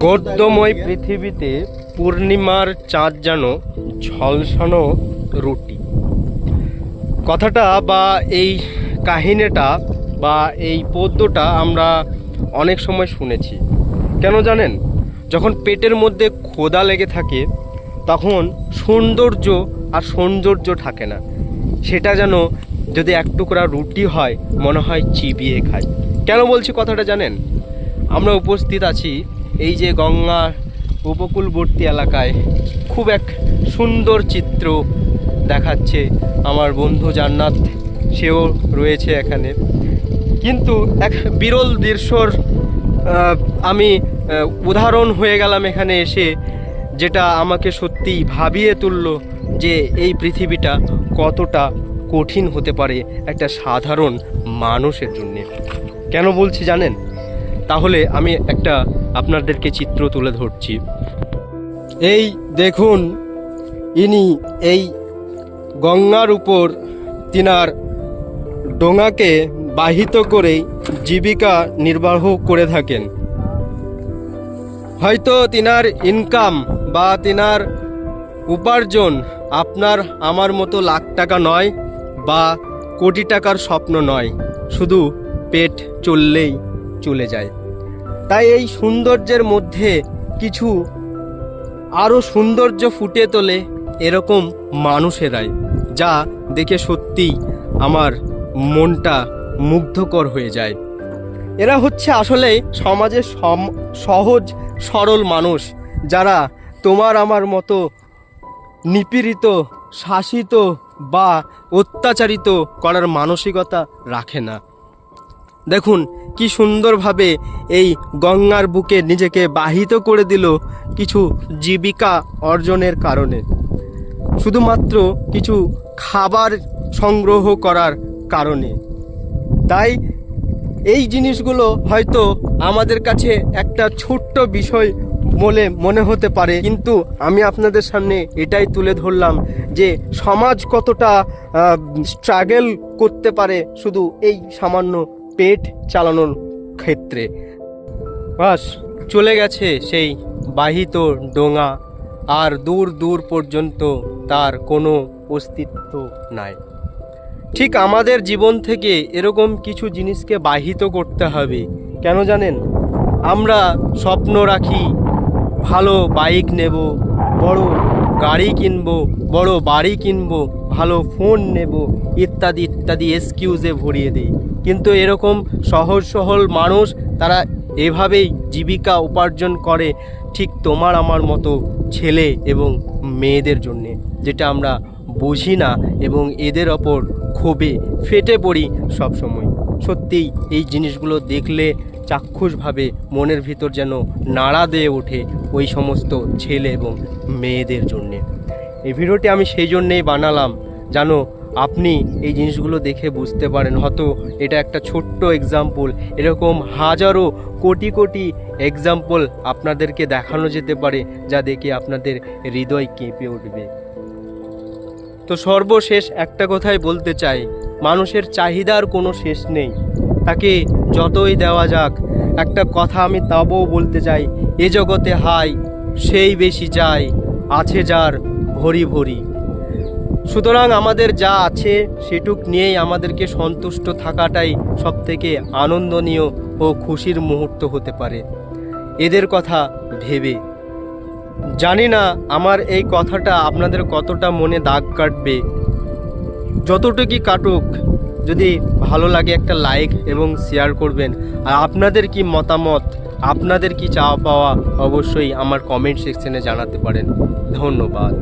গদ্যময় পৃথিবীতে পূর্ণিমার চাঁদ যেন ঝলসানো রুটি। কথাটা বা এই কাহিনীটা বা এই পদ্যটা আমরা অনেক সময় শুনেছি। কেন জানেন? যখন পেটের মধ্যে ক্ষুধা লেগে থাকে তখন সৌন্দর্য আর সৌন্দর্য থাকে না, সেটা যেন যদি এক টুকরা রুটি হয় মনে হয় চিবিয়ে খায়। কেন বলছি কথাটা জানেন? আমরা উপস্থিত আছি এই যে গঙ্গার উপকূলবর্তী এলাকায়, খুব এক সুন্দর চিত্র দেখাচ্ছে আমার বন্ধু জান্নাত, সেও রয়েছে এখানে। কিন্তু এক বিরল দৃশ্যর আমি উদাহরণ হয়ে গেলাম এখানে এসে, যেটা আমাকে সত্যিই ভাবিয়ে তুলল যে এই পৃথিবীটা কতটা কঠিন হতে পারে একটা সাধারণ মানুষের জন্যে। কেন বলছি জানেন? তাহলে আমি একটা আপনাদেরকে চিত্র তুলে ধরছি। এই দেখুন, ইনি এই গঙ্গার উপর তিনার ডোঙাকে বাহিত করেই জীবিকা নির্বাহ করে থাকেন। হয়তো তিনার ইনকাম বা তিনার উপার্জন আপনার আমার মতো লাখ টাকা নয় বা কোটি টাকার স্বপ্ন নয়, শুধু পেট চললেই চলে যায়। তাই এই সৌন্দর্যের মধ্যে কিছু আরও সৌন্দর্য ফুটিয়ে তোলে এরকম মানুষেরাই, যা দেখে সত্যিই আমার মনটা মুগ্ধকর হয়ে যায়। এরা হচ্ছে আসলে সমাজের সহজ সরল মানুষ, যারা তোমার আমার মতো নিপীড়িত, শাসিত বা অত্যাচারিত করার মানসিকতা রাখে না। দেখুন কি সুন্দরভাবে এই গঙ্গার বুকে নিজেকে বাহিত করে দিল কিছু জীবিকা অর্জনের কারণে, শুধুমাত্র কিছু খাবার সংগ্রহ করার কারণে। তাই এই জিনিসগুলো হয়তো আমাদের কাছে একটা ছোট্ট বিষয় বলে মনে হতে পারে, কিন্তু আমি আপনাদের সামনে এটাই তুলে ধরলাম যে সমাজ কতটা স্ট্রাগল করতে পারে শুধু এই সামান্য পেট চালানোর ক্ষেত্রে। বাস চলে গেছে সেই বাহিত ডোঙা, আর দূর দূর পর্যন্ত তার কোনো অস্তিত্ব নাই। ঠিক আমাদের জীবন থেকে এরকম কিছু জিনিসকে বাহিত করতে হবে। কেন জানেন? আমরা স্বপ্ন রাখি ভালো বাইক নেব, বড় গাড়ি কিনব, বড় বাড়ি কিনব, ভালো ফোন নেব, ইত্যাদি ইত্যাদি এক্সকিউজে ভরিয়ে দেই। কিন্তু এরকম সহজ সরল মানুষ তারা এভাবেই জীবিকা উপার্জন করে ঠিক তোমার আমার মতো ছেলে এবং মেয়েদের জন্যে, যেটা আমরা বুঝি না এবং এদের ওপর ক্ষোভে ফেটে পড়ি সবসময়। সত্যিই এই জিনিসগুলো দেখলে চাক্ষুষভাবে মনের ভিতর যেন নাড়া দিয়ে ওঠে ওই সমস্ত ছেলে এবং মেয়েদের জন্যে। এই ভিডিওটি আমি সেই জন্যেই বানালাম, জানো আপনি এই জিনিসগুলো দেখে বুঝতে পারেন। হয়তো এটা একটা ছোট্ট এক্সাম্পল, এরকম হাজারো কোটি কোটি এক্সাম্পল আপনাদেরকে দেখানো যেতে পারে, যা দেখে আপনাদের হৃদয় কেঁপে উঠবে। তো সর্বশেষ একটা কথাই বলতে চাই, মানুষের চাহিদার কোনো শেষ নেই, তাকে যতই দেওয়া যাক। একটা কথা আমি তাবও বলতে চাই, এ জগতে হাই সেই বেশি চাই, আছে যার ভরি ভরি। সুতরাং আমাদের যা আছে সেটুক নিয়েই আমাদেরকে সন্তুষ্ট থাকাটাই সবথেকে আনন্দনীয় ও খুশির মুহূর্ত হতে পারে। এদের কথা ভেবে জানি না আমার এই কথাটা আপনাদের কতটা মনে দাগ কাটবে। যতটুকুই কাটুক, যদি ভালো লাগে একটা লাইক এবং শেয়ার করবেন। আর আপনাদের কি মতামত, আপনাদের কি চাওয়া পাওয়া, অবশ্যই আমার কমেন্ট সেকশনে জানাতে পারেন। ধন্যবাদ।